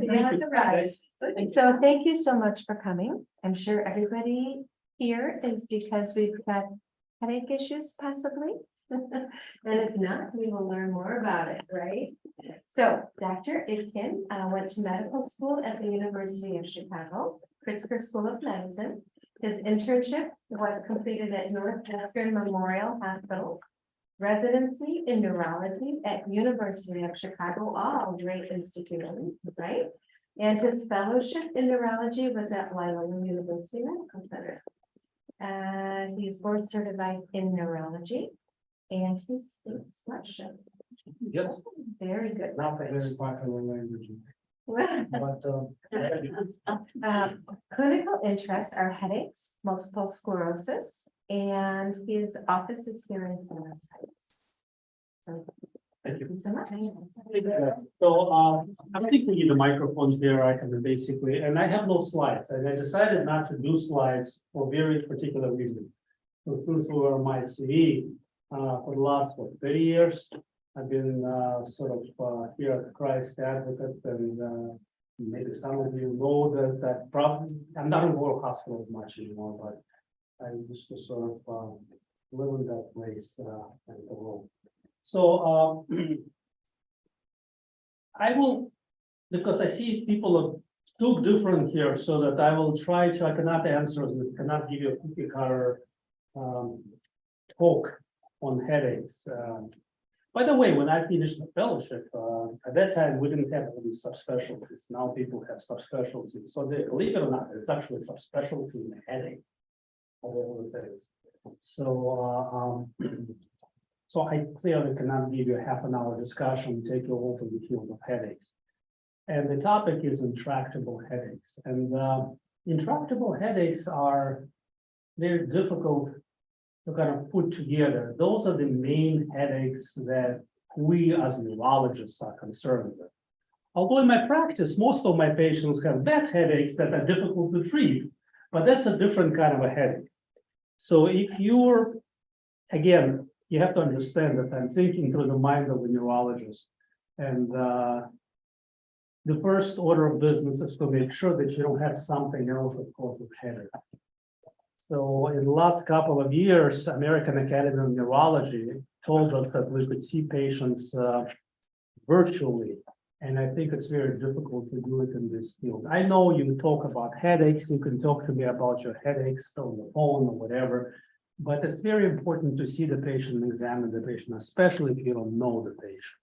That's all right. So thank you so much for coming. I'm sure everybody here is because we've got headache issues possibly. And if not, we will learn more about it, right? So Dr. Itkin went to medical school at the University of Chicago, Pritzker School of Medicine. His internship was completed at Northwestern Memorial Hospital, residency in neurology at University of Chicago, all great institutions, right? And his fellowship in neurology was at Loyola University Medical Center. And he's board certified in neurology. And he speaks Russian. Yes, Very good. not a very popular language. But Clinical interests are headaches, multiple sclerosis, and his office is here in Buenos Aires. So thank you. thank you so much. So I don't think we need the microphones here. I can basically, and I have no slides, and I decided not to do slides for very particular reason. So since we were on my CV for the last 30 years, I've been sort of here at Christ Advocate, and maybe some of you know that problem. I'm not in Royal Hospital much anymore, but I used to sort of live in that place and the world. So I will, because I see people are too different here, so that I will try to, I cannot answer, cannot give you a cookie cutter talk on headaches. By the way, when I finished the fellowship, at that time, we didn't have any subspecialties. Now people have subspecialties. So they, believe it or not, there's actually subspecialty in headache. Of all the things. So, so I clearly cannot give you a half-an-hour discussion, take you all to the field of headaches. And the topic is intractable headaches. And intractable headaches are very difficult to kind of put together. Those are the main headaches that we as neurologists are concerned with. Although in my practice, most of my patients have bad headaches that are difficult to treat, but that's a different kind of a headache. So if you're, again, you have to understand that I'm thinking through the mind of a neurologist. And the first order of business is to make sure that you don't have something else that causes headache. So in the last couple of years, American Academy of Neurology told us that we could see patients virtually. And I think it's very difficult to do it in this field. I know you talk about headaches, you can talk to me about your headaches on the phone or whatever, but it's very important to see the patient and examine the patient, especially if you don't know the patient.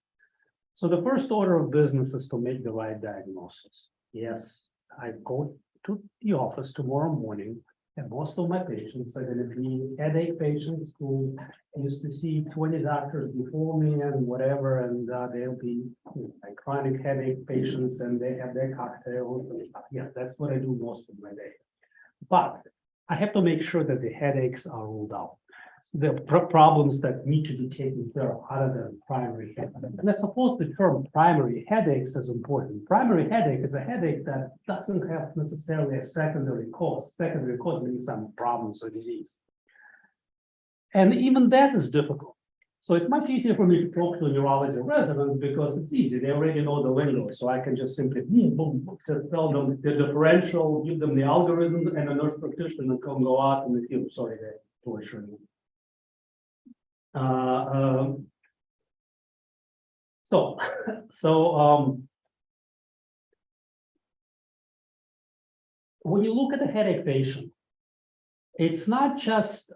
So the first order of business is to make the right diagnosis. Yes, I go to the office tomorrow morning, and most of my patients are going to be headache patients who used to see 20 doctors before me and whatever, and they'll be like chronic headache patients, and they have their cocktails. Yeah, that's what I do most of my day. But I have to make sure that the headaches are ruled out. The problems that need to be taken care of other than primary headache. And I suppose the term primary headaches is important. Primary headache is a headache that doesn't have necessarily a secondary cause. Secondary cause means some problems or disease. And even that is difficult. So it's much easier for me to talk to a neurology resident because it's easy. They already know the lingo. So I can just simply just tell them the differential, give them the algorithm, and a nurse practitioner can go out and feel sorry to torture you. When you look at a headache patient, it's not just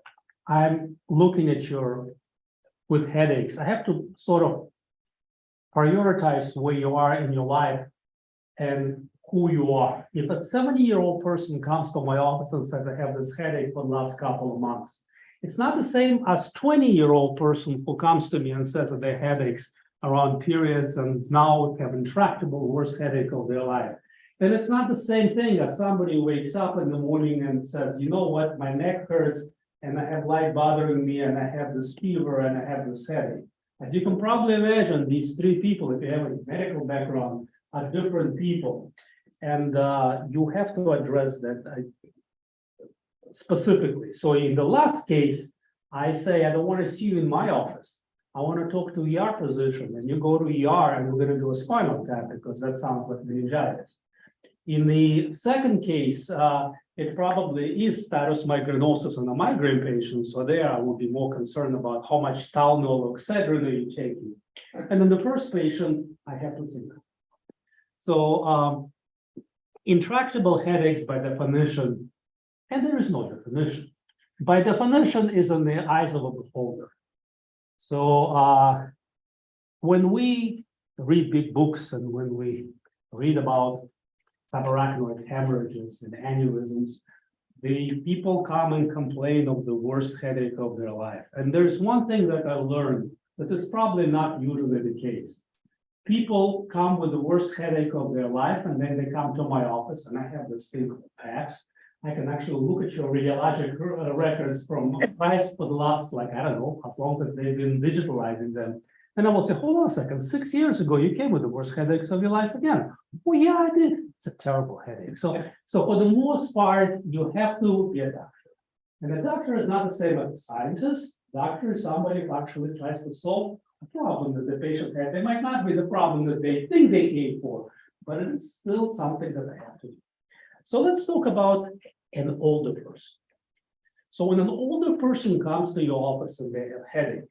I'm looking at your with headaches. I have to sort of prioritize where you are in your life and who you are. If a 70-year-old person comes to my office and says, I have this headache for the last couple of months, it's not the same as 20-year-old person who comes to me and says that they have headaches around periods and now have intractable worst headache of their life. And it's not the same thing as somebody wakes up in the morning and says, you know what, my neck hurts and I have light bothering me and I have this fever and I have this headache. As you can probably imagine, these three people, if you have a medical background, are different people. And you have to address that specifically. So in the last case, I say, I don't want to see you in my office. I want to talk to ER physician, and you go to ER and we're going to do a spinal tap because that sounds like meningitis. In the second case, it probably is status migrainosus in a migraine patient. So there I would be more concerned about how much Tylenol or Excedrin are you taking. And in the first patient, I have to think. So intractable headaches by definition, and there is no definition, by definition is in the eyes of a beholder. So when we read big books and when we read about subarachnoid hemorrhages and aneurysms, the people come and complain of the worst headache of their life. And there's one thing that I learned that is probably not usually the case. People come with the worst headache of their life, and then they come to my office, and I have this thing called PACS. I can actually look at your radiologic records from Arthritis for the last, like, I don't know, how long that they've been digitalizing them. And I will say, hold on a second, 6 years ago, you came with the worst headaches of your life again. Oh, yeah, I did. It's a terrible headache. So for the most part, you have to be a doctor. And a doctor is not the same as a scientist. Doctor is somebody who actually tries to solve a problem that the patient had. They might not be the problem that they think they came for, but it is still something that they have to do. So let's talk about an older person. So when an older person comes to your office and they have headache,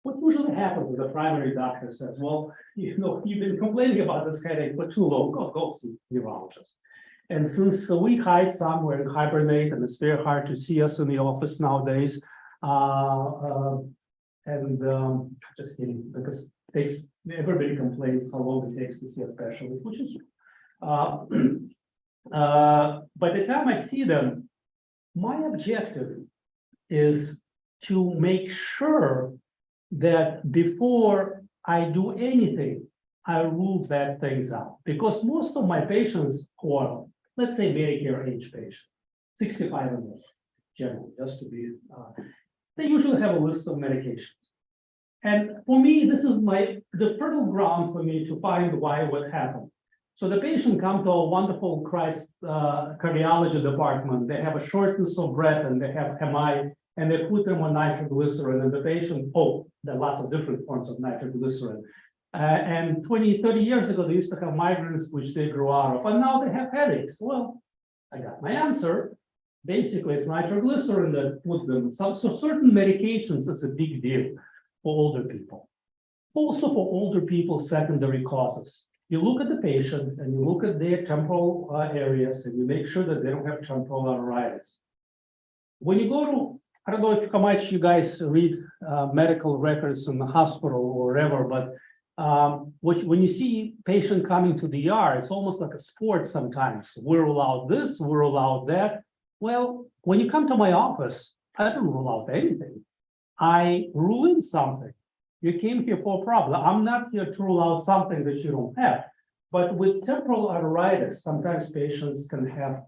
what usually happens is the primary doctor says, well, you know, you've been complaining about this headache for too long, go see a neurologist. And since we hide somewhere and hibernate, and it's very hard to see us in the office nowadays, just kidding, because everybody complains how long it takes to see a specialist, which is by the time I see them, my objective is to make sure that before I do anything, I rule bad things out. Because most of my patients who are, let's say, Medicare age patients, 65 and more, generally, just to be, they usually have a list of medications. And for me, this is the fertile ground for me to find what happened. So the patient comes to a wonderful cardiology department. They have a shortness of breath and they have MI, and they put them on nitroglycerin, and the patient, there are lots of different forms of nitroglycerin. And 20, 30 years ago, they used to have migraines, which they grew out of, and now they have headaches. Well, I got my answer. Basically, it's nitroglycerin that put them. So certain medications is a big deal for older people. Also for older people, secondary causes. You look at the patient and you look at their temporal areas and you make sure that they don't have temporal arthritis. When you go to, I don't know how much you guys read medical records in the hospital or wherever, but when you see patient coming to the ER, it's almost like a sport sometimes. We're allowed this, we're allowed that. Well, when you come to my office, I don't rule out anything. I rule in something. You came here for a problem. I'm not here to rule out something that you don't have. But with temporal arthritis, sometimes patients can have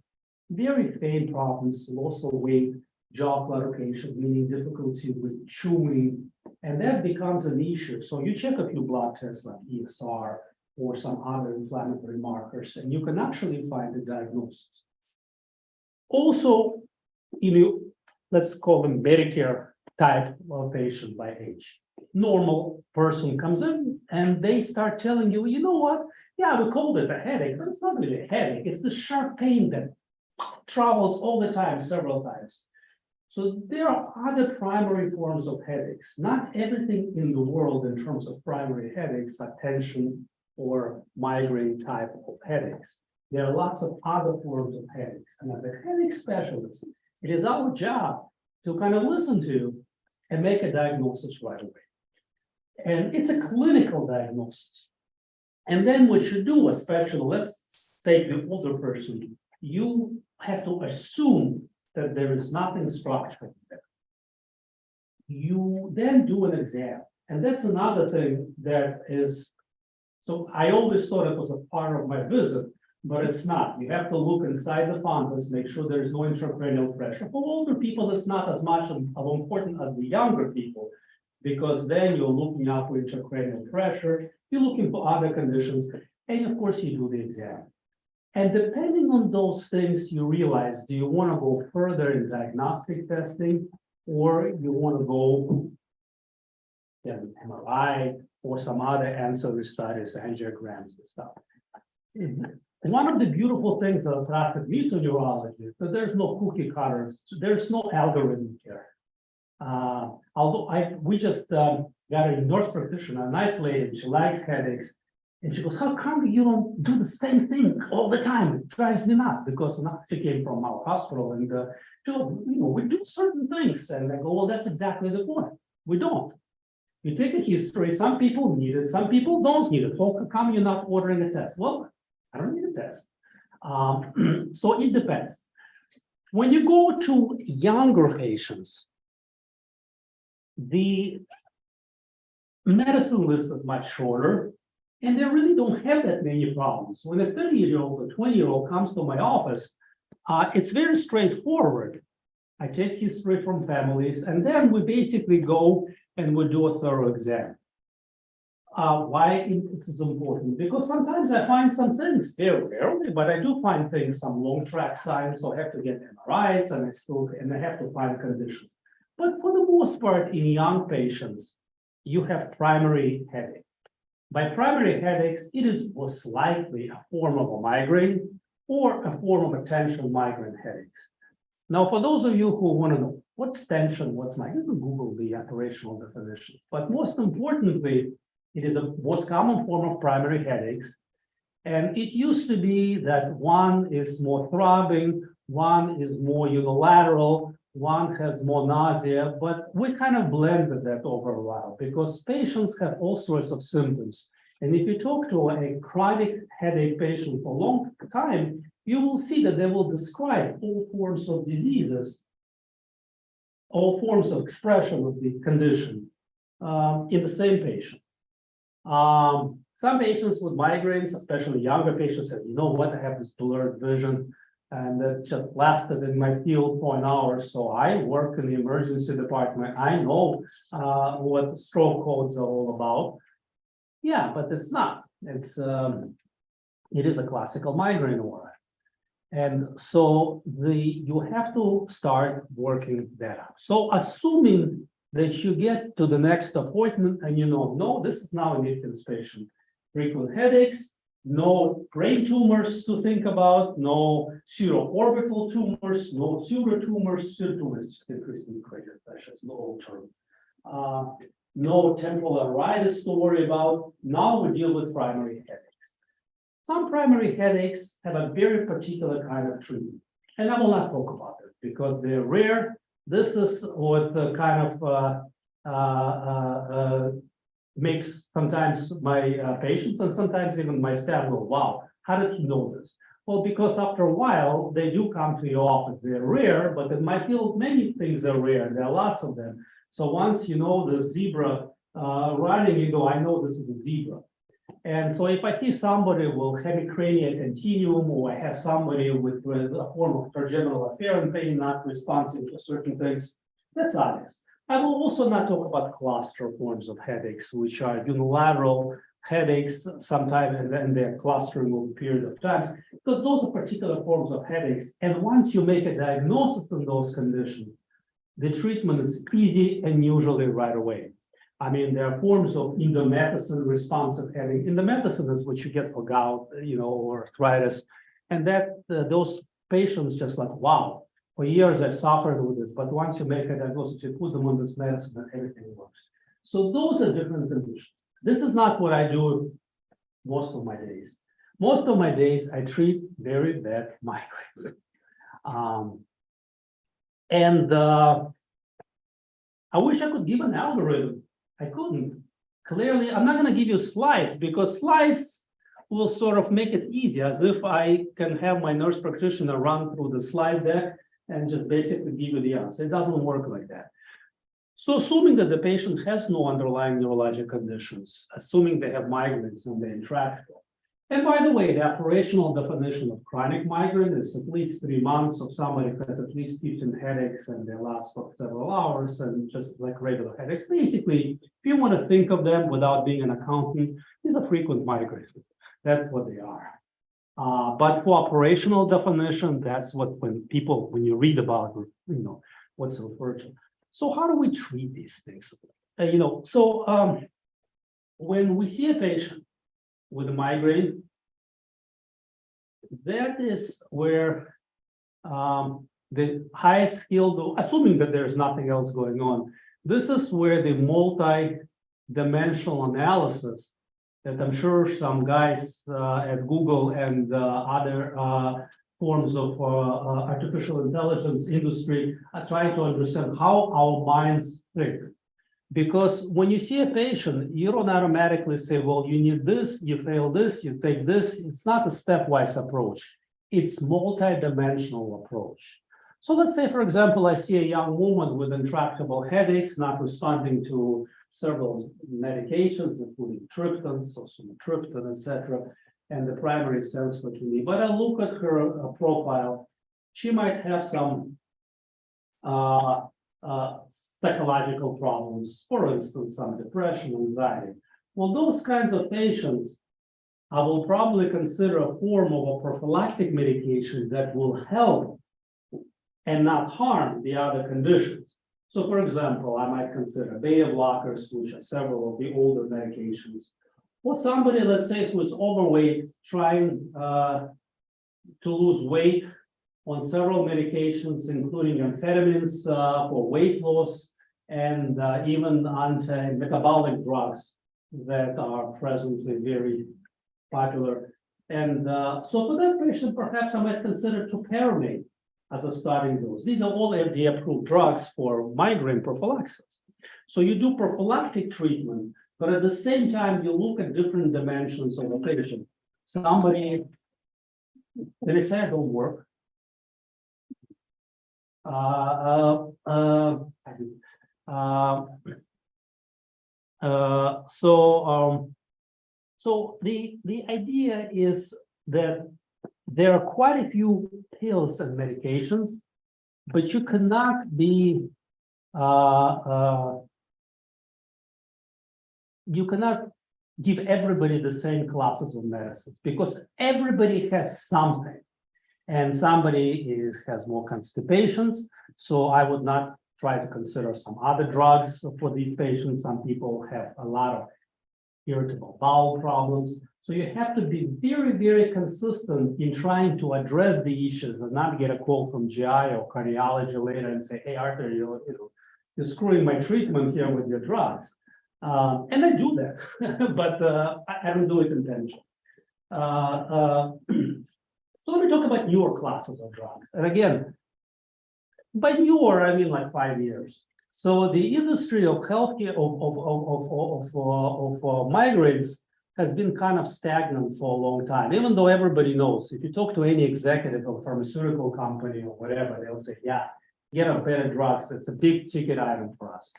very faint problems, loss of weight, jaw claudication, meaning difficulty with chewing, and that becomes an issue. So you check a few blood tests like ESR or some other inflammatory markers, and you can actually find the diagnosis. Also, let's call them Medicare type of patient by age. Normal person comes in and they start telling you, you know what? Yeah, we called it a headache, but it's not really a headache. It's the sharp pain that travels all the time, several times. So there are other primary forms of headaches. Not everything in the world in terms of primary headaches are tension or migraine type of headaches. There are lots of other forms of headaches. And as a headache specialist, it is our job to kind of listen to and make a diagnosis right away. And it's a clinical diagnosis. And then what you do, especially, let's take the older person, you have to assume that there is nothing structural there. You then do an exam. And that's another thing that is, so I always thought it was a part of my visit, but it's not. You have to look inside the fundus, make sure there's no intracranial pressure. For older people, it's not as much of important as the younger people, because then you're looking out for intracranial pressure, you're looking for other conditions, and of course you do the exam. And depending on those things, you realize, do you want to go further in diagnostic testing, or you want to go an MRI or some other ancillary studies, angiograms and stuff. One of the beautiful things that attracted me to neurology is that there's no cookie cutters, there's no algorithm here. Although we just got a nurse practitioner, a nice lady, she likes headaches. And she goes, how come you don't do the same thing all the time? It drives me nuts because now she came from our hospital and she goes, we do certain things. And I go, well, that's exactly the point. We don't. You take a history, some people need it, some people don't need it. How come you're not ordering a test? Well, I don't need a test. So it depends. When you go to younger patients, the medicine list is much shorter, and they really don't have that many problems. When a 30-year-old or 20-year-old comes to my office, it's very straightforward. I take history from families, and then we basically go and we do a thorough exam. Why this is important? Because sometimes I find some things, very rarely, but I do find things, some long track signs, so I have to get MRIs, and I have to find conditions. But for the most part, in young patients, you have primary headache. By primary headaches, it is most likely a form of a migraine or a form of a tension migraine headaches. Now, for those of you who want to know what's tension, what's migraine, you can Google the operational definition. But most importantly, it is a most common form of primary headaches. And it used to be that one is more throbbing, one is more unilateral, one has more nausea, but we kind of blended that over a while because patients have all sorts of symptoms. And if you talk to a chronic headache patient for a long time, you will see that they will describe all forms of diseases, all forms of expression of the condition in the same patient. Some patients with migraines, especially younger patients, say, you know what, I have this blurred vision. And that just lasted in my field for an hour. So I work in the emergency department. I know what stroke codes are all about. Yeah, but it's not. It is a classical migraine aura. And so you have to start working that out. So assuming that you get to the next appointment and no, this is now an Itkin's patient. Frequent headaches, no brain tumors to think about, no pseudoorbital tumors, no pseudotumors, pseudotumors increasingly greater pressures, no old term. No temporal arthritis to worry about. Now we deal with primary headaches. Some primary headaches have a very particular kind of treatment. And I will not talk about it because they're rare. This is what kind of makes sometimes my patients and sometimes even my staff go, wow, how did he know this? Well, because after a while, they do come to your office. They're rare, but in my field, many things are rare. There are lots of them. So once you know the zebra running, you go, I know this is a zebra. And so if I see somebody with hemicranial continuum, or I have somebody with a form of trigeminal afferent pain not responsive to certain things, that's obvious. I will also not talk about cluster forms of headaches, which are unilateral headaches sometimes, and then they're clustering over a period of time, because those are particular forms of headaches. And once you make a diagnosis of those conditions, the treatment is easy and usually right away. I mean, there are forms of indomethacin responsive headache. Indomethacin is what you get for gout, or arthritis, and that those patients just like, wow. For years, I suffered with this, but once you make a diagnosis, you put them on this medicine and everything works. So those are different conditions. This is not what I do most of my days. Most of my days, I treat very bad migraines. I wish I could give an algorithm. I couldn't. Clearly, I'm not going to give you slides because slides will sort of make it easy, as if I can have my nurse practitioner run through the slide deck and just basically give you the answer. It doesn't work like that. So assuming that the patient has no underlying neurologic conditions, assuming they have migraines and they're intractable. And by the way, the operational definition of chronic migraine is at least 3 months of somebody who has at least 15 headaches and they last for several hours and just like regular headaches. Basically, if you want to think of them without being an accountant, these are frequent migraines. That's what they are. But for operational definition, that's what when you read about, what's referred to. So how do we treat these things? when we see a patient with a migraine, that is where the highest skilled, assuming that there's nothing else going on, this is where the multi-dimensional analysis that I'm sure some guys at Google and other forms of artificial intelligence industry are trying to understand how our minds think. Because when you see a patient, you don't automatically say, well, you need this, you fail this, you take this. It's not a stepwise approach. It's multi-dimensional approach. So let's say, for example, I see a young woman with intractable headaches, not responding to several medications, including triptans, or sumatriptan, etc., and the primary sensor to me. But I look at her profile, she might have some psychological problems, for instance, some depression, anxiety. Well, those kinds of patients, I will probably consider a form of a prophylactic medication that will help and not harm the other conditions. So, for example, I might consider beta blockers, which are several of the older medications, or somebody, let's say, who is overweight, trying to lose weight on several medications, including amphetamines for weight loss, and even anti-metabolic drugs that are presently very popular. And so for that patient, perhaps I might consider topiramate as a starting dose. These are all FDA-approved drugs for migraine prophylaxis. So you do prophylactic treatment, but at the same time, you look at different dimensions of the patient. Somebody, they say I don't work. So the idea is that there are quite a few pills and medications, but you cannot be you cannot give everybody the same classes of medicines because everybody has something. And somebody has more constipations, so I would not try to consider some other drugs for these patients. Some people have a lot of irritable bowel problems. So you have to be very, very consistent in trying to address the issues and not get a call from GI or cardiology later and say, hey, Arthur, you're screwing my treatment here with your drugs. And I do that, but I don't do it intentionally. So let me talk about newer classes of drugs. And again, by newer, I mean like 5 years. So the industry of healthcare of migraines has been kind of stagnant for a long time, even though everybody knows. If you talk to any executive of a pharmaceutical company or whatever, they'll say, yeah, get on better drugs. It's a big ticket item for us.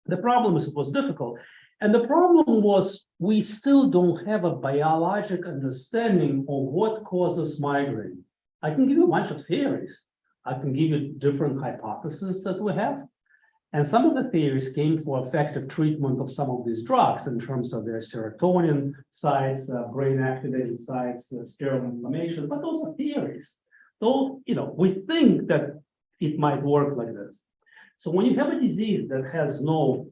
The problem is it was difficult. And the problem was we still don't have a biologic understanding of what causes migraine. I can give you a bunch of theories. I can give you different hypotheses that we have. And some of the theories came for effective treatment of some of these drugs in terms of their serotonin sites, brain activating sites, steroid inflammation, but those are theories. Though, we think that it might work like this. So when you have a disease that has no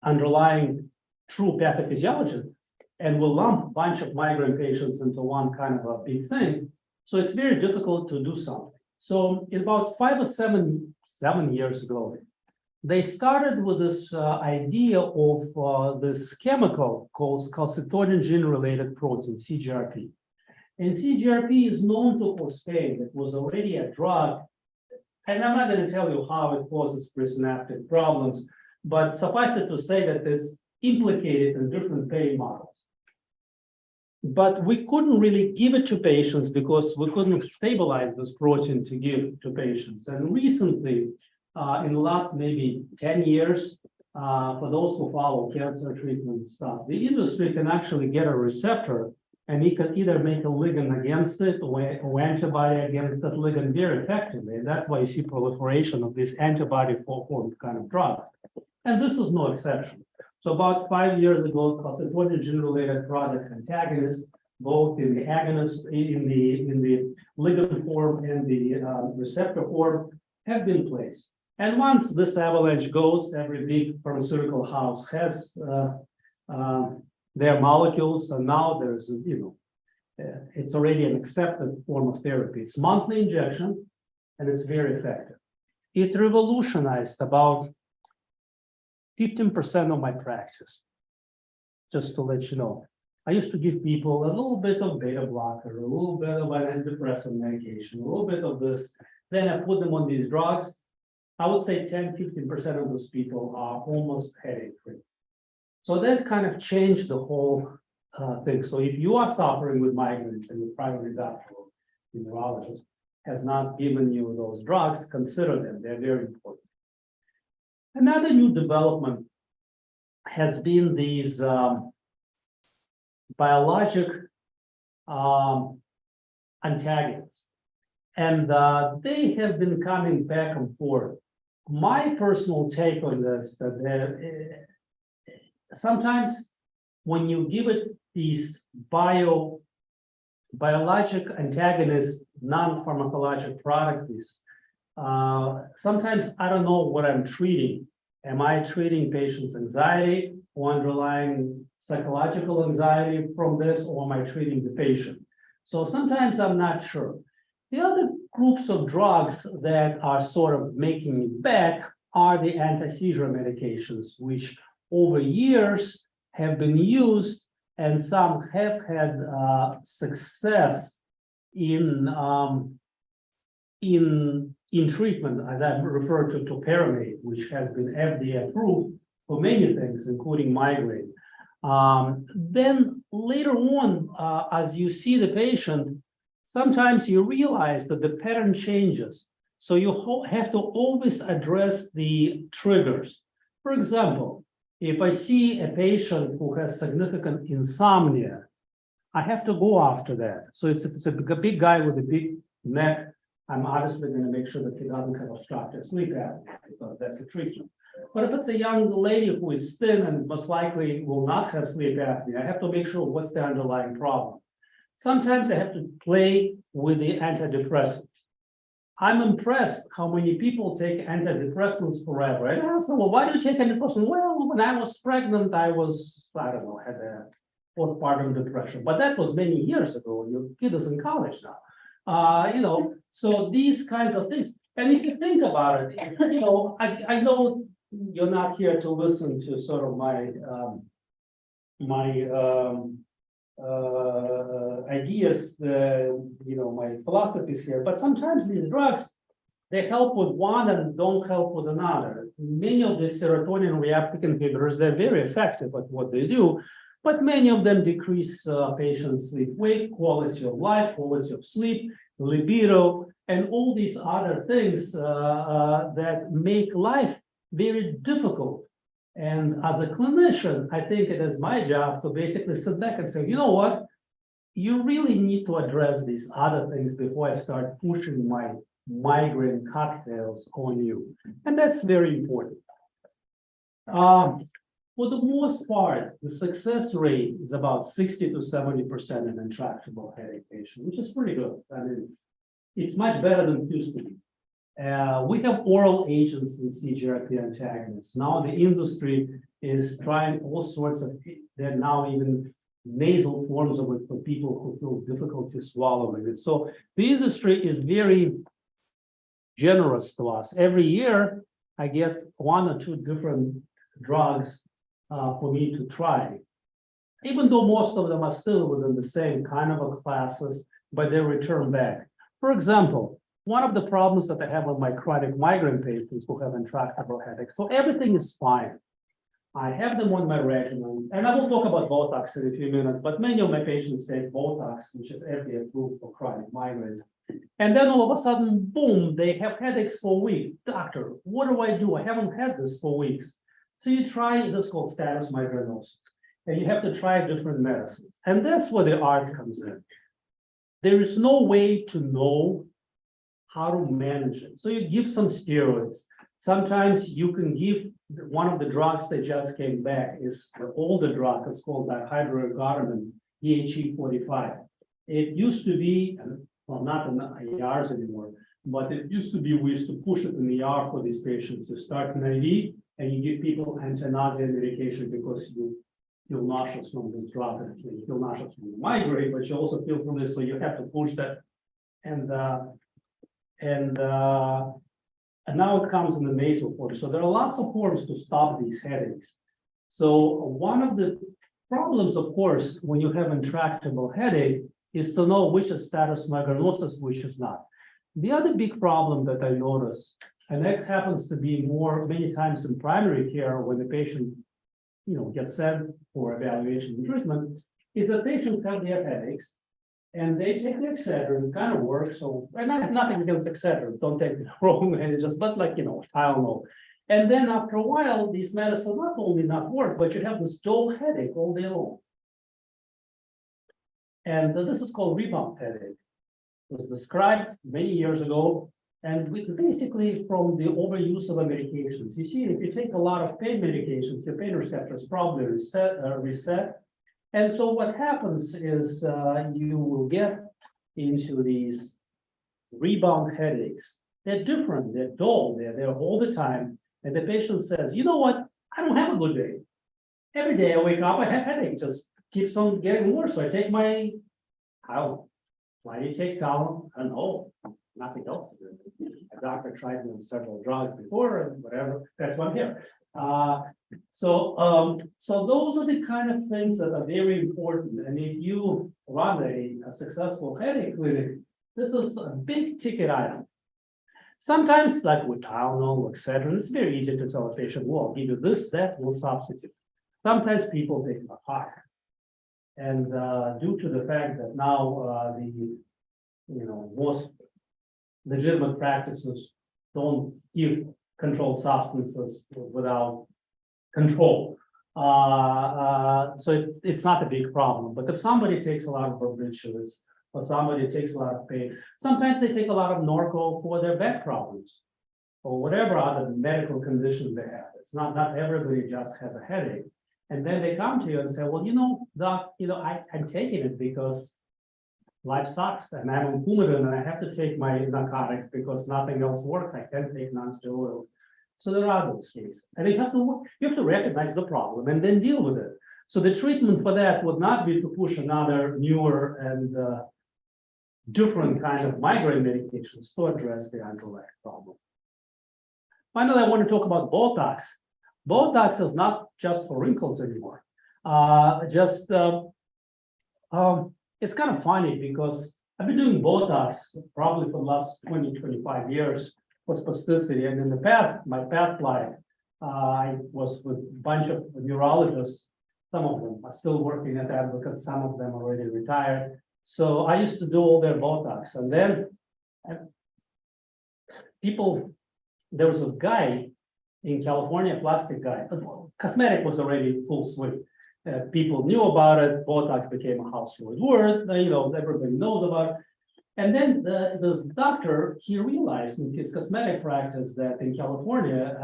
underlying true pathophysiology, and we'll lump a bunch of migraine patients into one kind of a big thing, so it's very difficult to do something. So about 5 or 7 years ago, they started with this idea of this chemical called calcitonin gene-related protein, CGRP. And CGRP is known to cause pain. It was already a drug. And I'm not going to tell you how it causes presynaptic problems, but suffice it to say that it's implicated in different pain models. But we couldn't really give it to patients because we couldn't stabilize this protein to give to patients. And recently, in the last maybe 10 years, for those who follow cancer treatment stuff, the industry can actually get a receptor and it can either make a ligand against it or antibody against that ligand very effectively. And that's why you see proliferation of this antibody formed kind of drug. And this is no exception. So about 5 years ago, calcitonin gene-related product antagonists, both in the agonist, in the ligand form and the receptor form, have been placed. And once this avalanche goes, every big pharmaceutical house has their molecules, and now there's, it's already an accepted form of therapy. It's monthly injection, and it's very effective. It revolutionized about 15% of my practice, just to let you know. I used to give people a little bit of beta blocker, a little bit of antidepressant medication, a little bit of this. Then I put them on these drugs. I would say 10–15% of those people are almost headache-free. So that kind of changed the whole thing. So if you are suffering with migraines and your primary doctor, your neurologist, has not given you those drugs, consider them. They're very important. Another new development has been these biologic antagonists. And they have been coming back and forth. My personal take on this, that sometimes when you give it these biologic antagonists, non-pharmacologic products, sometimes I don't know what I'm treating. Am I treating patients' anxiety or underlying psychological anxiety from this, or am I treating the patient? So sometimes I'm not sure. The other groups of drugs that are sort of making it back are the anti-seizure medications, which over years have been used, and some have had success in treatment, as I referred to topiramate, which has been FDA approved for many things, including migraine. Then later on, as you see the patient, sometimes you realize that the pattern changes. So you have to always address the triggers. For example, if I see a patient who has significant insomnia, I have to go after that. So if it's a big guy with a big neck, I'm obviously going to make sure that he doesn't have obstructive sleep apnea, because that's a treatment. But if it's a young lady who is thin and most likely will not have sleep apnea, I have to make sure what's the underlying problem. Sometimes I have to play with the antidepressants. I'm impressed how many people take antidepressants forever. And I ask them, well, why do you take antidepressants? Well, when I was pregnant, I don't know, had a postpartum depression. But that was many years ago. Your kid is in college now. So these kinds of things. And if you think about it, I know you're not here to listen to sort of my ideas, my philosophies here, but sometimes these drugs, they help with one and don't help with another. Many of these serotonin reuptake inhibitors, they're very effective at what they do, but many of them decrease patients' sleep-wake, quality of life, quality of sleep, libido, and all these other things that make life very difficult. And as a clinician, I think it is my job to basically sit back and say, you know what? You really need to address these other things before I start pushing my migraine cocktails on you. And that's very important. For the most part, the success rate is about 60 to 70% in intractable headache patient, which is pretty good. I mean, it's much better than it used to be. We have oral agents in CGRP antagonists. Now the industry is trying all sorts of, there are now even nasal forms of it for people who feel difficulty swallowing it. So the industry is very generous to us. Every year, I get 1 or 2 different drugs for me to try, even though most of them are still within the same kind of a classes, but they return back. For example, one of the problems that I have with my chronic migraine patients who have intractable headaches, so everything is fine. I have them on my regimen, and I will talk about Botox in a few minutes, but many of my patients take Botox, which is FDA approved for chronic migraines. And then all of a sudden, boom, they have headaches for a week. Doctor, what do? I haven't had this for weeks. So you try this called status migrainosus, and you have to try different medicines. And that's where the art comes in. There is no way to know how to manage it. So you give some steroids. Sometimes you can give one of the drugs that just came back is the older drug. It's called dihydroergotamine, DHE45. It used to be, well, not in ours anymore, But it used to be, we used to push it in the ER for these patients. You start an IV and you give people anti-nausea medication because you feel nauseous from this drug. And you feel nauseous from the migraine, but you also feel from this, so you have to push that. And now it comes in the nasal form. So there are lots of forms to stop these headaches. So one of the problems, of course, when you have intractable headache is to know which is status migrainosus, which is not. The other big problem that I notice, and that happens to be many times in primary care when the patient, gets sent for evaluation and treatment, is that patients have their headaches and they take the Excedrin, it kind of works. So, and I have nothing against Excedrin, don't take it wrong, and it's just, but like, Tylenol. And then after a while, these medicines not only not work, but you have this dull headache all day long. And this is called rebound headache. It was described many years ago, and basically from the overuse of the medications. You see, if you take a lot of pain medications, your pain receptors probably reset. And so what happens is you will get into these rebound headaches. They're different, they're dull, they're there all the time. And the patient says, you know what, I don't have a good day. Every day I wake up, I have headache, just keeps on getting worse. So I take my Tylenol. Why do you take Tylenol? I don't know, nothing else to do. A doctor tried me on several drugs before and whatever, that's why I'm here. So those are the kind of things that are very important. And if you run a successful headache clinic, this is a big ticket item. Sometimes, like with Tylenol, etc., it's very easy to tell a patient, well, I'll give you this, that, we'll substitute. Sometimes people take it apart. And due to the fact that now most legitimate practices don't give controlled substances without control. So it's not a big problem. But if somebody takes a lot of barbiturates, or somebody takes a lot of pain, sometimes they take a lot of Norco for their back problems, or whatever other medical condition they have. It's not everybody just has a headache. And then they come to you and say, well, doc, I'm taking it because life sucks and I'm on Coumadin and I have to take my narcotics because nothing else works. I can't take non-steroidals. So there are those cases. And you have to recognize the problem and then deal with it. So the treatment for that would not be to push another newer and different kind of migraine medications to address the underlying problem. Finally, I want to talk about Botox. Botox is not just for wrinkles anymore. It's kind of funny because I've been doing Botox probably for the last 20-25 years for spasticity. And in the past, my past life, I was with a bunch of neurologists. Some of them are still working at Advocate, some of them already retired. So I used to do all their Botox. And then there was a guy in California, a plastic guy. Cosmetic was already full swing. People knew about it. Botox became a household word. Everybody knows about it. And then this doctor, he realized in his cosmetic practice that in California,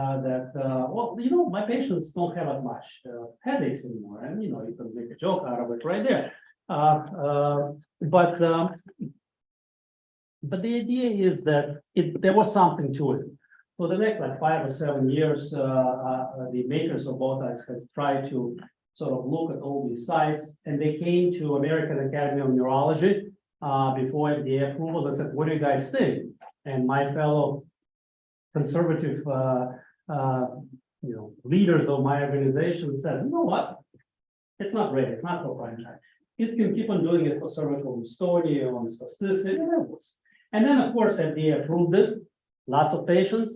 my patients don't have as much headaches anymore. And, you can make a joke out of it right there. But the idea is that there was something to it. For the next 5 or 7 years, the makers of Botox have tried to sort of look at all these sites, and they came to American Academy of Neurology before FDA approval and said, what do you guys think? And my fellow conservative leaders of my organization said, you know what? It's not ready, it's not for prime time. It can keep on doing it for cervical dystonia, on spasticity, and then of course FDA approved it. Lots of patients.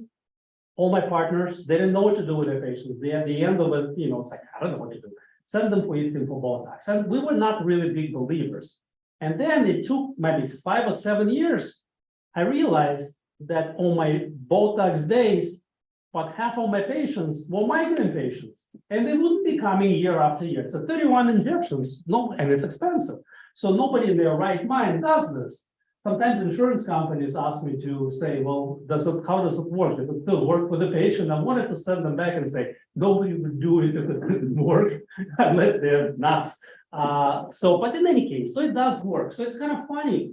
All my partners, they didn't know what to do with their patients. They at the end of it, it's like, I don't know what to do. Send them for Itkin for Botox. And we were not really big believers. And then it took maybe 5 or 7 years. I realized that on my Botox days, about half of my patients were migraine patients. And they wouldn't be coming year after year. It's 31 injections, and it's expensive. So nobody in their right mind does this. Sometimes insurance companies ask me to say, well, how does it work? Does it still work for the patient? I wanted to send them back and say, nobody would do it if it didn't work, unless they're nuts. But in any case, so it does work. So it's kind of funny.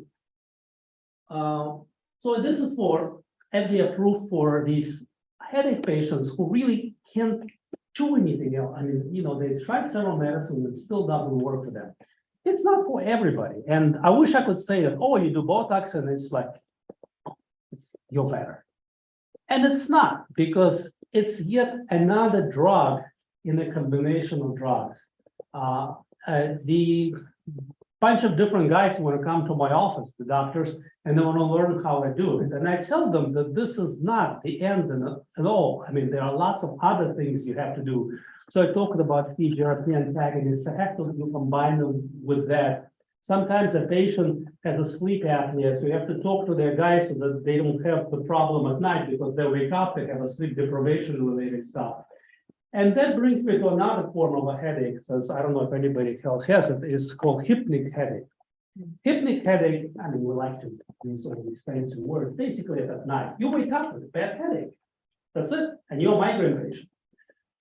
So this is for FDA approved for these headache patients who really can't do anything else. I mean, they tried several medicines and it still doesn't work for them. It's not for everybody. And I wish I could say that, oh, you do Botox and it's like, you're better. And it's not, because it's yet another drug in a combination of drugs. The bunch of different guys want to come to my office, the doctors, and they want to learn how I do it. And I tell them that this is not the end at all. I mean, there are lots of other things you have to do. So I talked about TGRP antagonists. I have to combine them with that. Sometimes a patient has a sleep apnea, so you have to talk to their guys so that they don't have the problem at night because they wake up, they have a sleep deprivation related stuff. And that brings me to another form of a headache, as I don't know if anybody else has it, it's called hypnic headache. Hypnic headache, I mean, we like to use all these fancy words, basically at night, you wake up with a bad headache. That's it, and you're a migraine patient.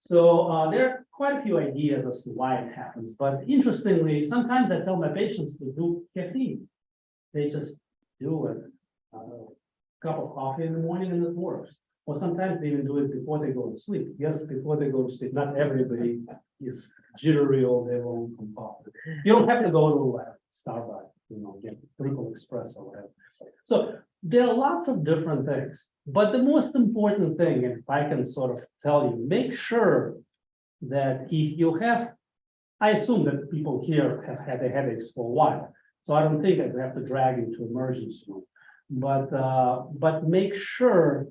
So there are quite a few ideas as to why it happens, but interestingly, sometimes I tell my patients to do caffeine. They just do a cup of coffee in the morning and it works. Or sometimes they even do it before they go to sleep. Yes, before they go to sleep. Not everybody is jittery all day long from coffee. You don't have to go to Starbucks, get triple espresso or whatever. So there are lots of different things, but the most important thing, if I can sort of tell you, make sure that if you have, I assume that people here have had the headaches for a while, so I don't think that we have to drag you to emergency room. But make sure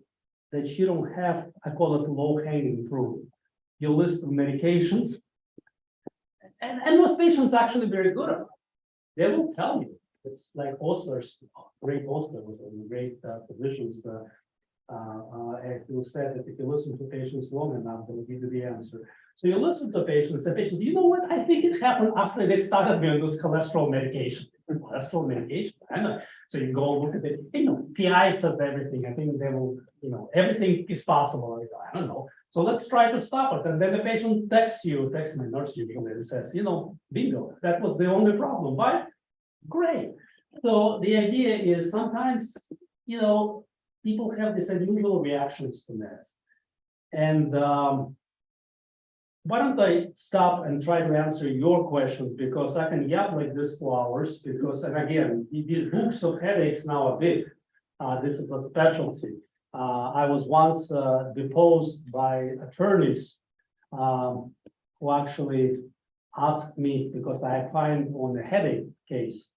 that you don't have, I call it low-hanging fruit. You list of medications, and most patients are actually very good at it. They will tell you. It's like Osler's, great Osler was one of the great physicians. Who said that if you listen to patients long enough, they'll give you the answer. So you listen to patients, and patients, you know what? I think it happened after they started me on this cholesterol medication. Cholesterol medication, I know. So you go look at it, PI says everything. I think they will, everything is possible. I don't know. So let's try to stop it. And then the patient texts my nurse usually and says, bingo, that was the only problem. Why? Great. So the idea is sometimes, people have these unusual reactions to meds. And why don't I stop and try to answer your questions, because I can yap like this for hours, and again, these books of headaches now are big. This is a specialty. I was once deposed by attorneys who actually asked me, because I find on the headache case,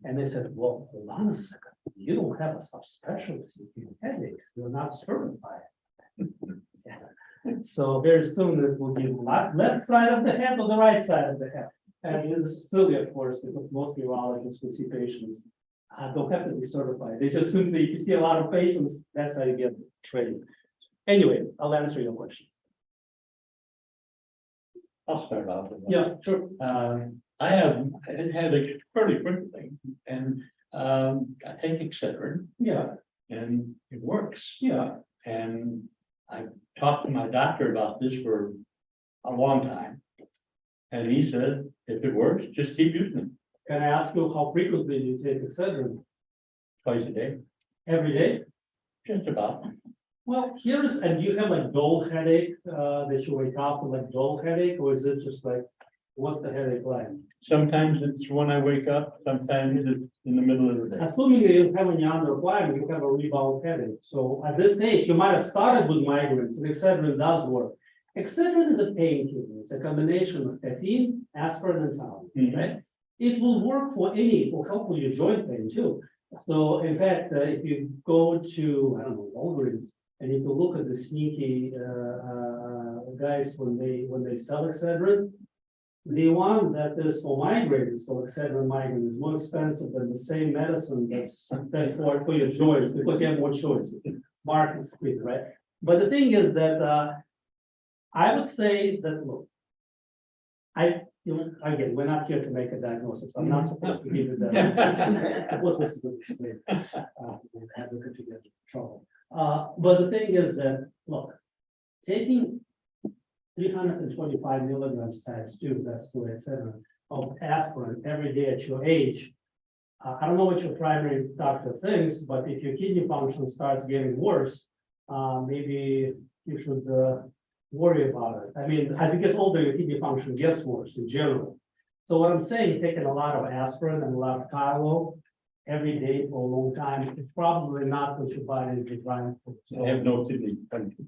and they said, well, hold on a second, you don't have a subspecialty in headaches, you're not certified. So very soon it will be left side of the head or the right side of the head. And it's silly, of course, because most neurologists will see patients don't have to be certified. They just simply, if you see a lot of patients, that's how you get trained. Anyway, I'll answer your question. I'll start off with that. Yeah, sure. I have had a fairly frequently, and I take Aspirin, Yeah, and it works. yeah. And I talked to my doctor about this for a long time, and he said, if it works, just keep using it. Can I ask you how frequently you take Excedrin? Twice a day, Every day? just about. Well, and do you have like dull headache, that you wake up with like dull headache, or is it just like, what's the headache like? Sometimes it's when I wake up, sometimes it's in the middle of the day. Assuming that you have any underlying, you have a rebound headache. So at this stage, you might have started with migraines, and Excedrin does work. Excedrin is a painkiller. It's a combination of caffeine, aspirin, and Tylenol, right? It will work for it will help with your joint pain too. So in fact, if you go to, I don't know, Walgreens, and if you look at the sneaky guys when they sell Excedrin, the one that is for migraines, for Excedrin migraine, is more expensive than the same medicine that's for your joints, because you have more choice. Market speed, right? But the thing is that I would say that, look, again, we're not here to make a diagnosis. I'm not supposed to give you that. Of course, this is a display. Advocate to get in trouble. But the thing is that, look, taking 325 milligrams times 2, that's the way, etc., of aspirin every day at your age, I don't know what your primary doctor thinks, but if your kidney function starts getting worse, maybe you should worry about it. I mean, as you get older, your kidney function gets worse in general. So what I'm saying, taking a lot of aspirin and a lot of Tylenol every day for a long time, it's probably not what your body is designed for. I have no kidney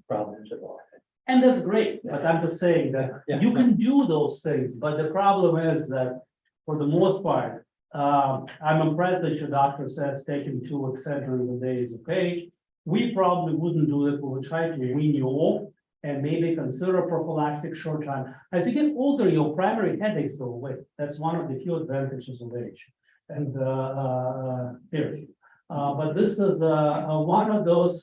problems at all. And that's great, but I'm just saying that Yeah. you can do those things, but the problem is that for the most part, I'm impressed that your doctor says taking 2 Excedrin a day is okay. We probably wouldn't do it, we would try to wean you off and maybe consider prophylactic short time. As you get older, your primary headaches go away. That's one of the few advantages of age. And period. But this is one of those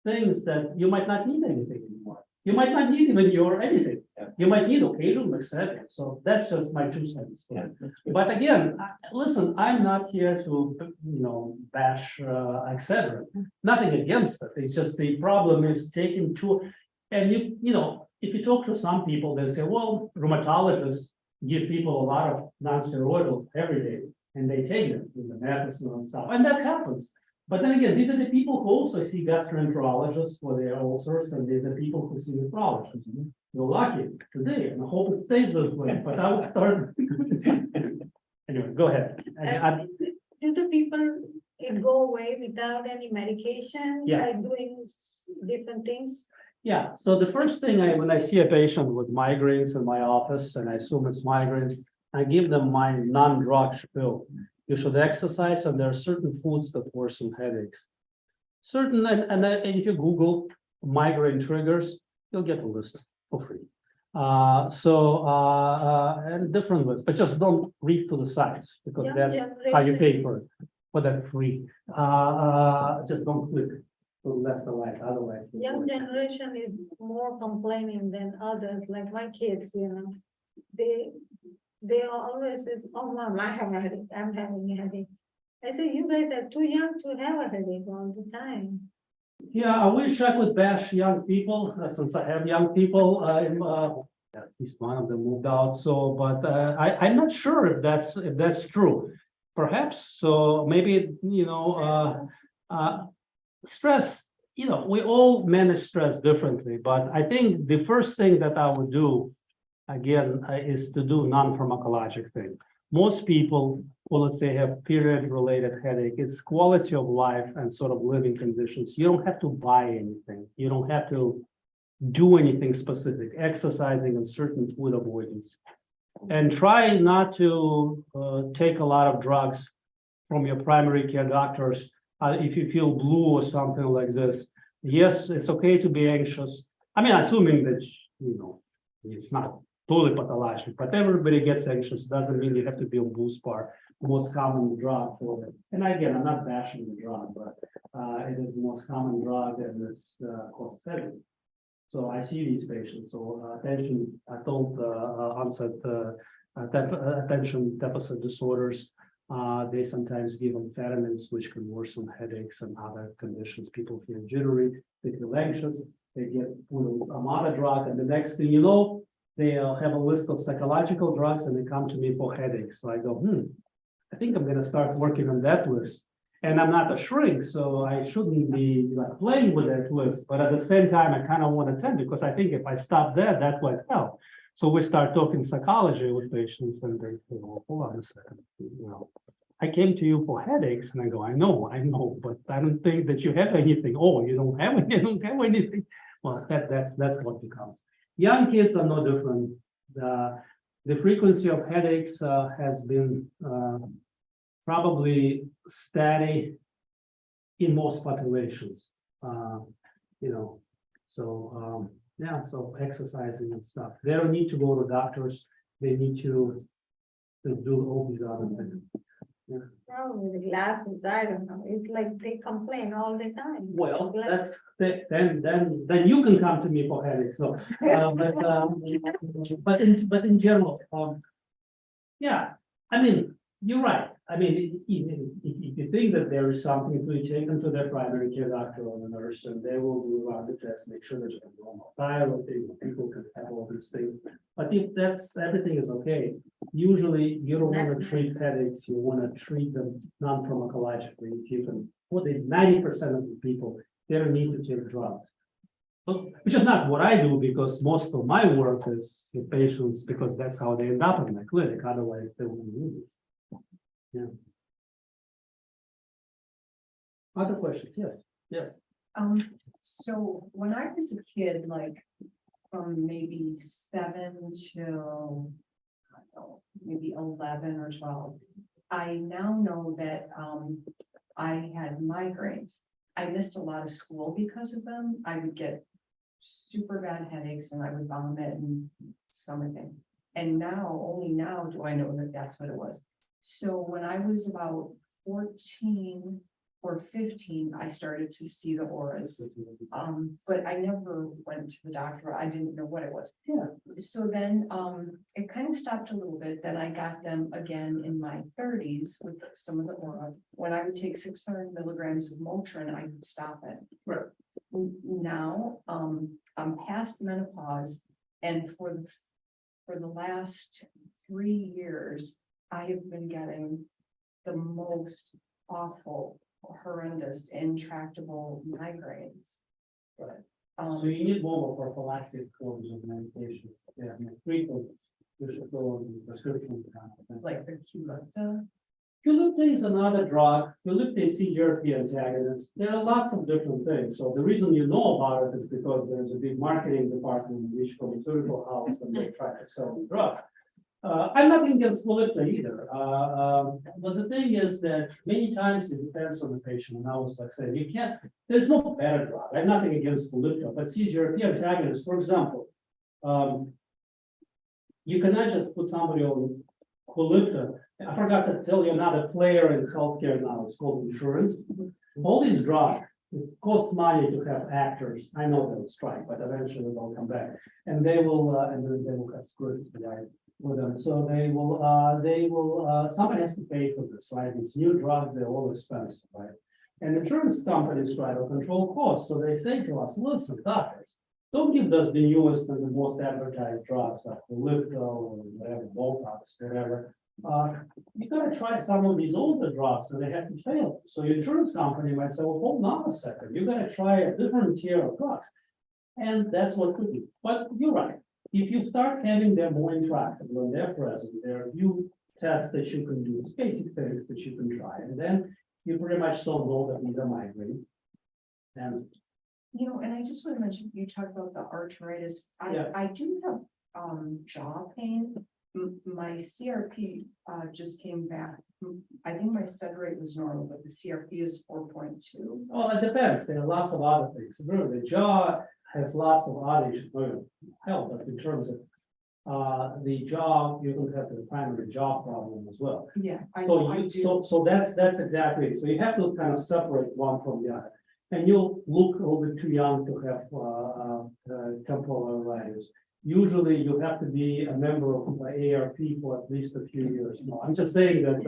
things that you might not need anything anymore. You might not need even your anything. You might need occasional etc. So that's just my 2 cents. Yeah. But again, listen, I'm not here to, bash etc. Nothing against it. It's just the problem is taking and if you talk to some people, they say, well, rheumatologists give people a lot of non-steroidal every day, and they take them in the medicine and stuff, and that happens. But then again, these are the people who also see gastroenterologists for their ulcers, and these are people who see nephrologists. You're lucky today, and I hope it stays this way, but I would start. Anyway, go ahead. Do the people go away without any medication? Yeah. By doing different things? Yeah, so the first thing when I see a patient with migraines in my office, and I assume it's migraines, I give them my non-drug pill. You should exercise, and there are certain foods that worsen headaches. And if you Google migraine triggers, you'll get a list for free. And different ones, but just don't read to the sites, because Young that's how you generation- pay for it, for that free. Just don't click to the left or right, otherwise. Young generation is more complaining than others, like my kids, They always say, oh, mom, I have a headache, I'm having a headache. I say, you guys are too young to have a headache all the time. Yeah, I wish I could bash young people, since I have young people, at least one of them moved out, so, but, I'm not sure if that's true. Perhaps, so maybe, stress, we all manage stress differently, but I think the first thing that I would do, again, is to do non-pharmacologic thing. Most people, well, let's say, have period-related headache. It's quality of life and sort of living conditions. You don't have to buy anything. You don't have to do anything specific, exercising and certain food avoidance. And try not to take a lot of drugs from your primary care doctors. If you feel blue or something like this, yes, it's okay to be anxious. I mean, assuming that, it's not totally pathologic, but everybody gets anxious. Doesn't mean you have to be on Buspar, the most common drug for it. And again, I'm not bashing the drug, but it is the most common drug, and it's called Aspirin. So I see these patients. So adult onset attention deficit disorders. They sometimes give amphetamines, which can worsen headaches and other conditions. People feel jittery, they feel anxious, they get put on some other drug, and the next thing you know, they'll have a list of psychological drugs, and they come to me for headaches. So I go, I think I'm gonna start working on that list. And I'm not a shrink, so I shouldn't be like playing with that list. But at the same time, I kind of want to tell, because I think if I stop there, that would help. So we start talking psychology with patients, and they say, well, hold on a second, I came to you for headaches, and I go, I know, but I don't think that you have anything. Oh, you don't have anything. Well, that's what becomes. Young kids are no different. The frequency of headaches has been probably steady in most populations. So exercising and stuff. They don't need to go to doctors. They need to do all these other things. Probably the glasses, I don't know, it's like they complain all the time. Well, then you can come to me for headaches. So, but in general, yeah, I mean, you're right. I mean, if you think that there is something to take them to their primary care doctor or the nurse, and they will do a rapid test, make sure there's a normal thyroid thing, people can have all these things. But if that's, everything is okay, usually you don't want to treat headaches, you want to treat them non-pharmacologically. If you can, well, 90% of the people, they don't need to take drugs. Which is not what I do, because most of my work is with patients, because that's how they end up in my clinic, otherwise they wouldn't do it. Yeah. Other questions? Yes. So when I was a kid, like from maybe 7 till, I don't know, maybe 11 or 12, I now know that I had migraines. I missed a lot of school because of them. I would get super bad headaches and I would vomit and stomaching. And now, only now do I know that that's what it was. So when I was about 14 or 15, I started to see the auras. But I never went to the doctor. I didn't know what it was. Yeah. So then it kind of stopped a little bit. Then I got them again in my 30s with some of the aura. When I would take 600 milligrams of Motrin, I would stop it. Right. Now I'm past menopause, and for the last 3 years, I have been getting the most awful, horrendous, intractable migraines. Right. So you need more prophylactic forms of medication. Yeah, frequent. You should go on the prescription. Like the Qulipta. Qulipta is another drug. Qulipta is CGRP antagonist. There are lots of different things. So the reason you know about it is because there's a big marketing department in each pharmaceutical house and they try to sell the drug. I'm not against Qulipta either. But the thing is that many times it depends on the patient. And I was like saying, you can't, there's no better drug. I have nothing against Qulipta, but CGRP antagonist, for example, you cannot just put somebody on Qulipta. I forgot to tell you another player in healthcare now, it's called insurance. All these drugs, it costs money to have actors. I know they'll strike, but eventually they'll come back. And they will, and then they will have scripts, right, with them. So they will, somebody has to pay for this, right? These new drugs, they're all expensive, right? And insurance companies try to control costs. So they say to us, listen, doctors, don't give us the newest and the most advertised drugs like Qulipta or whatever, Botox, whatever. You gotta try some of these older drugs and they have to fail. So your insurance company might say, well, hold on a second, you gotta try a different tier of drugs. And that's what could be. But you're right. If you start having them more intractable when they're present, there are a few tests that you can do, basic things that you can try. And then you pretty much don't know that these are migraines. And You know, and I just want to mention, you talked about the arthritis. I do have jaw pain. My CRP just came back. I think my stud rate was normal, but the CRP is 4.2. well, it depends. There are lots of other things. Really, the jaw has lots of other issues. Well, hell, but in terms of the jaw, you don't have the primary jaw problem as well. Yeah, I So do. so that's exactly it. So you have to kind of separate one from the other. And you'll look a little bit too young to have temporal arthritis. Usually you have to be a member of ARP for at least a few years. No, I'm just saying that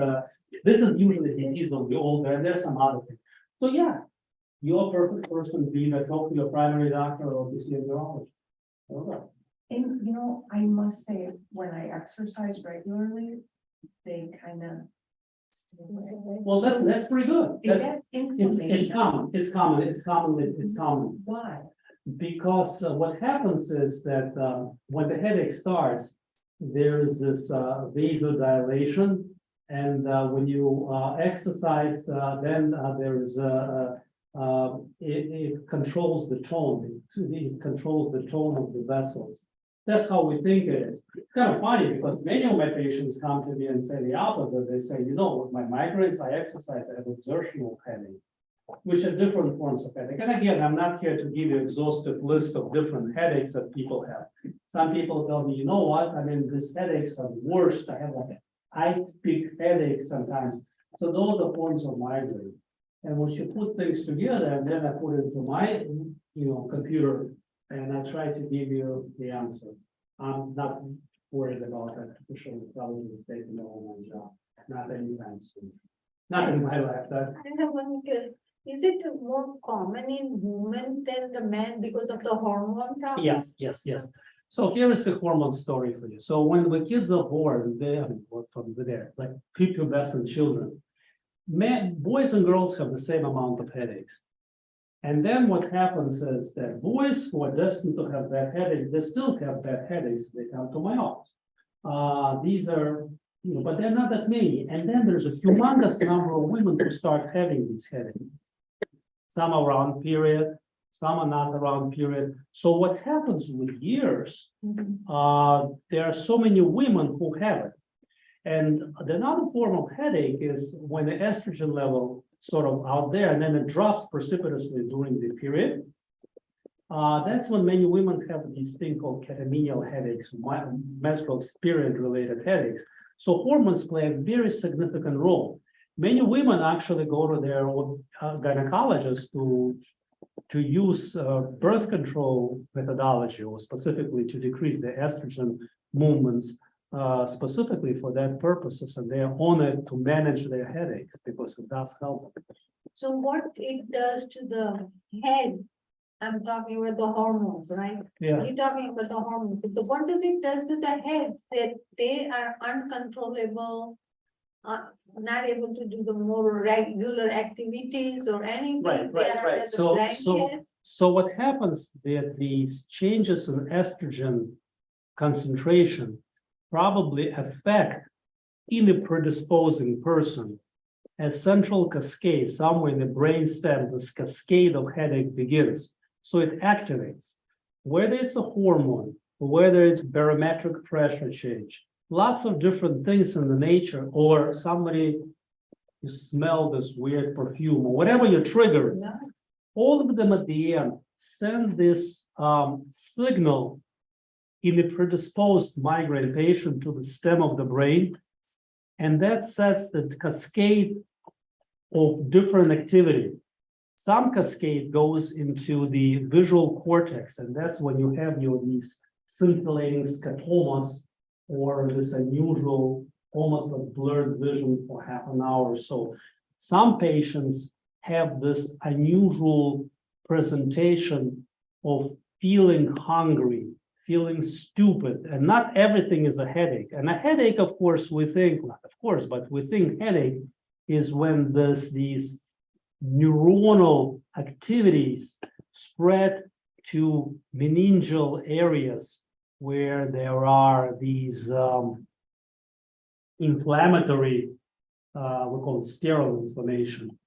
this is usually disease of the older, and there's some other things. So yeah, you're a perfect person to be that talk to your primary doctor or to see a neurologist. Okay. And you know, I must say, when I exercise regularly, they kind of stay away. Well, that's pretty good. Is That- that It's inflammation? It's common. Why? Because what happens is that when the headache starts, there is this vasodilation. And when you exercise, then there is it controls the tone. It controls the tone of the vessels. That's how we think it is. It's kind of funny because many of my patients come to me and say the opposite. They say, you know, with my migraines, I exercise, I have exertional headache, which are different forms of headache. And again, I'm not here to give you an exhaustive list of different headaches that people have. Some people tell me, you know what, I mean, these headaches are the worst. I have like I speak headache sometimes. So those are forms of migraine. And once you put things together, and then I put it into my, computer, and I try to give you the answer. I'm not worried about artificial intelligence taking over my job. not anytime soon. Not in my lifetime. I have one question. Is it more common in women than the men because of the hormone problem? Yes. So here is the hormone story for you. So when the kids are born, they're like prepubescent children. Boys and girls have the same amount of headaches. And then what happens is that boys who are destined to have bad headaches, they still have bad headaches, they come to my office. These are, but they're not that many. And then there's a humongous number of women who start having these headaches. Some are around period, some are not around period. So what happens with years, there are so many women who have it. And another form of headache is when the estrogen level sort of out there and then it drops precipitously during the period. That's when many women have this thing called catamenial headaches, menstrual period related headaches. So hormones play a very significant role. Many women actually go to their gynecologist to use birth control methodology, or specifically to decrease the estrogen movements, specifically for that purposes, and they are on it to manage their headaches because it does help them. So what it does to the head, I'm talking about the hormones, right? Yeah, You're talking about the hormones, but what does it does to the head, that they are uncontrollable, not able to do the more regular activities or anything? right. They are at the blanket. So what happens that these changes in estrogen concentration probably affect in a predisposing person a central cascade somewhere in the brainstem. This cascade of headache begins. So it activates, whether it's a hormone, whether it's barometric pressure change, lots of different things in the nature, or somebody, you smell this weird perfume, or whatever you're triggering. Yeah. All of them at the end send this signal in a predisposed migraine patient to the stem of the brain, and that sets the cascade of different activity. Some cascade goes into the visual cortex, and that's when you have these scintillating scotomas, or this unusual, almost like blurred vision for half an hour or so. Some patients have this unusual presentation of feeling hungry, feeling stupid, and not everything is a headache. And a headache, of course, we think, not of course, but we think headache is when these neuronal activities spread to meningeal areas where there are these inflammatory, we call it sterile inflammation,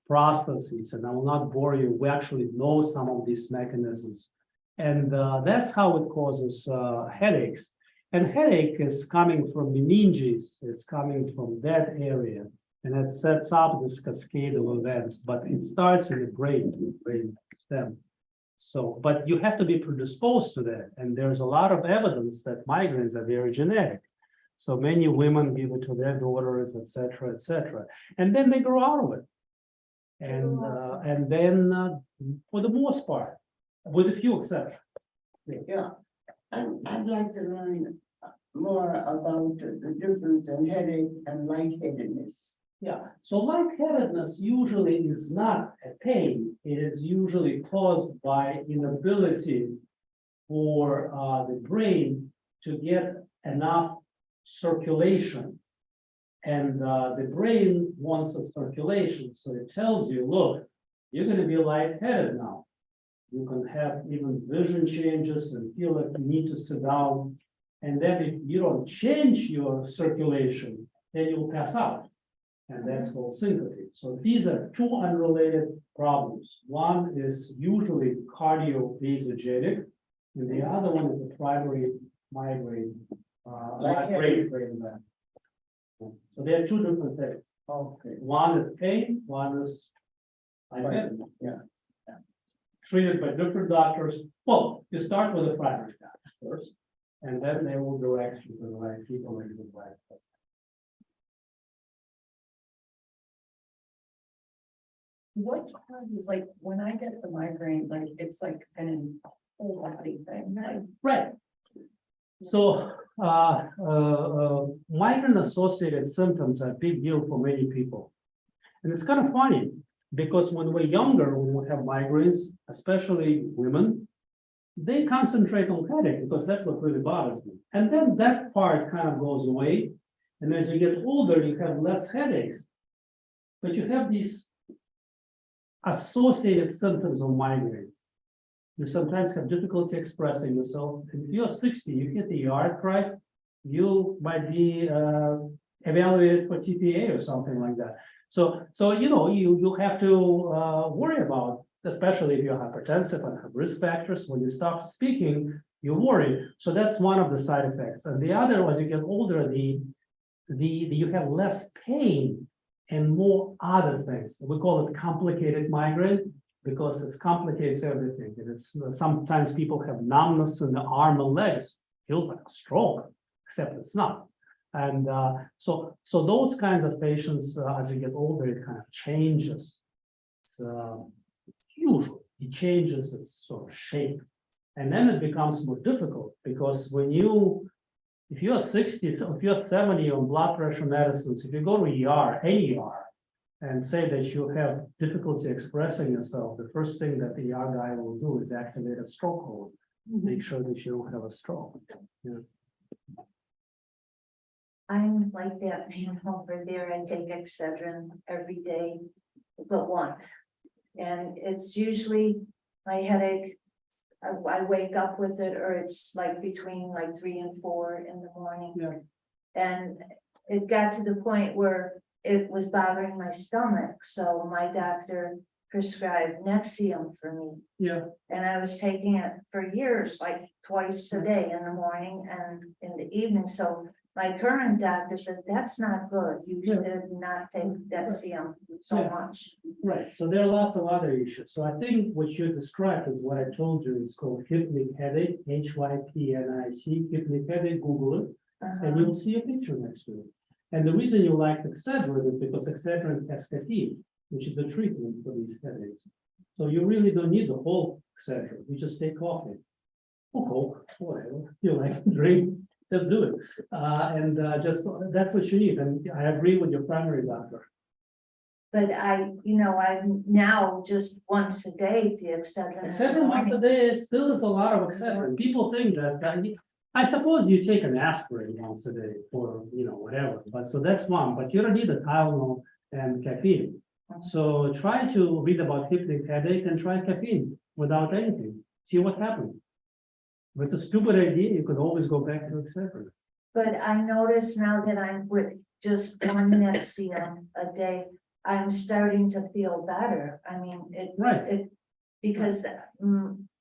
processes. And I will not bore you. We actually know some of these mechanisms. And that's how it causes headaches. And headache is coming from meninges. It's coming from that area. And it sets up this cascade of events, but it starts in the brain stem. So, but you have to be predisposed to that. And there's a lot of evidence that migraines are very genetic. So many women give it to their daughters, et cetera, and then they grow out of it. And then for the most part, with a few exceptions. Yeah, I'd like to learn more about the difference in headache and lightheadedness. Yeah, so lightheadedness usually is not a pain. It is usually caused by inability for the brain to get enough circulation. And the brain wants a circulation, so it tells you, look, you're going to be lightheaded now. You can have even vision changes and feel like you need to sit down. And then if you don't change your circulation, then you'll pass out. And that's called syncope. So these are two unrelated problems. One is usually cardiovasogenic, and the other one is the primary migraine, brain event. So there are two different things. Okay. One is pain, one is lightheadedness. Yeah. Treated by different doctors. Well, you start with the primary doctor first, and then they will direct you to the right people and the right place. What causes, like, when I get the migraine, like, it's like an whole body thing, like, Right. So, migraine-associated symptoms are a big deal for many people. And it's kind of funny, because when we're younger, when we have migraines, especially women, they concentrate on headache because that's what really bothers them. And then that part kind of goes away. And as you get older, you have less headaches. But you have these associated symptoms of migraine. You sometimes have difficulty expressing yourself. If you're 60, you hit the ER twice, you might be evaluated for TPA or something like that. So you have to worry about, especially if you're hypertensive and have risk factors. When you stop speaking, you worry. So that's one of the side effects. And the other, as you get older, you have less pain and more other things. We call it complicated migraine because it complicates everything. And it's sometimes people have numbness in the arm and legs, feels like a stroke, except it's not. And so those kinds of patients, as you get older, it kind of changes. It's usually it changes its sort of shape, and then it becomes more difficult because if you're 60, so if you're 70 on blood pressure medicines, if you go to ER, any ER, and say that you have difficulty expressing yourself, the first thing that the ER guy will do is activate a stroke hold, make sure that you don't have a stroke. Yeah. I'm like that man over there. I take Excedrin every day, but one. And it's usually my headache. I wake up with it, or it's like between like 3 and 4 in the morning. Yeah. And it got to the point where it was bothering my stomach. So my doctor prescribed Nexium for me. Yeah. And I was taking it for years, like twice a day in the morning and in the evening. So my current doctor says, that's not good. You Yeah. should not take Nexium so Yeah. much. Right, so there are lots of other issues. So I think what you described is what I told you is called hypnic headache, HYPNIC, hypnic headache, Google it, and you'll see a picture next to it. And the reason you like Excedrin is because Excedrin has caffeine, which is the treatment for these headaches. So you really don't need the whole Excedrin, you just take coffee. Or Coke, whatever, you like to drink, just do it. Just, that's what you need, and I agree with your primary doctor. But I'm now just once a day, the Excedrin. Excedrin once a day still is a lot of Excedrin. People think that, I suppose you take an aspirin once a day for, whatever, but so that's one, but you don't need a Tylenol and caffeine. So try to read about hypnic headache and try caffeine without anything. See what happens. If it's a stupid idea, you could always go back to Excedrin. But I notice now that I'm with just one Nexium a day, I'm starting to feel better. I mean, Right. Because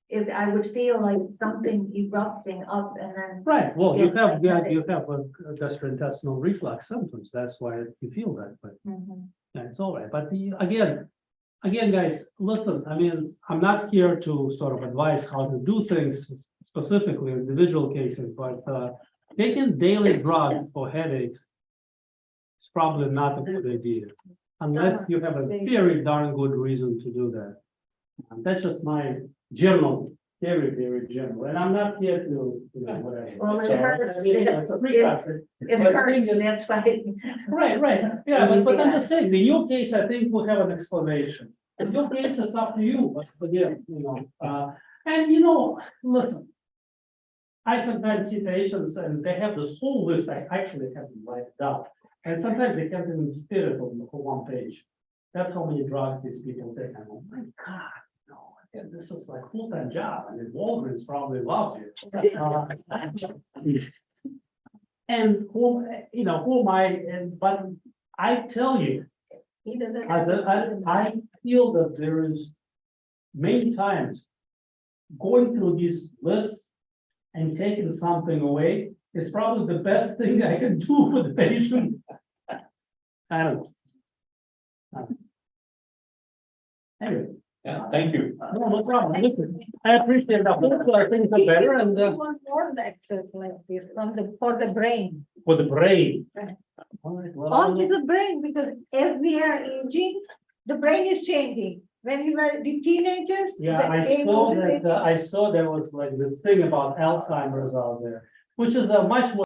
if I would feel like something erupting up and then. Right, well, you Yeah, have a gastrointestinal reflux symptoms, that's why you feel that, but yeah, it's all right, but again, guys, listen, I mean, I'm not here to sort of advise how to do things specifically in individual cases, but taking daily drugs for headaches is probably not a good idea, unless you have a very darn good reason to do that. That's just my general, very general, and I'm not here to, whatever. Well, it So, hurts. I mean, it's a free country. It But the thing hurts, is- that's why. Right, yeah, but I'm just saying, in your case, I think we'll have an explanation. In your case, it's up to you, but yeah, listen. I sometimes see patients and they have this whole list, I actually have them write it down, and sometimes they can't even fit it on the whole one page. That's how many drugs these people take, I go, my God, no, again, this is like full-time job, I mean, Walgreens probably loves you. And who am I, but I tell you, He doesn't. I feel that there is many times going through these lists and taking something away is probably the best thing I can do for the patient. I don't know. Anyway, Yeah, thank you. no problem. Listen, I appreciate that. Hopefully things are better and One more lecture like this for the brain. for the brain. All right, well, Only the brain, because as we are aging, the brain is changing. When we were the teenagers. Yeah, the I brain saw was that, I saw there was like this thing about Alzheimer's out there. which is a much more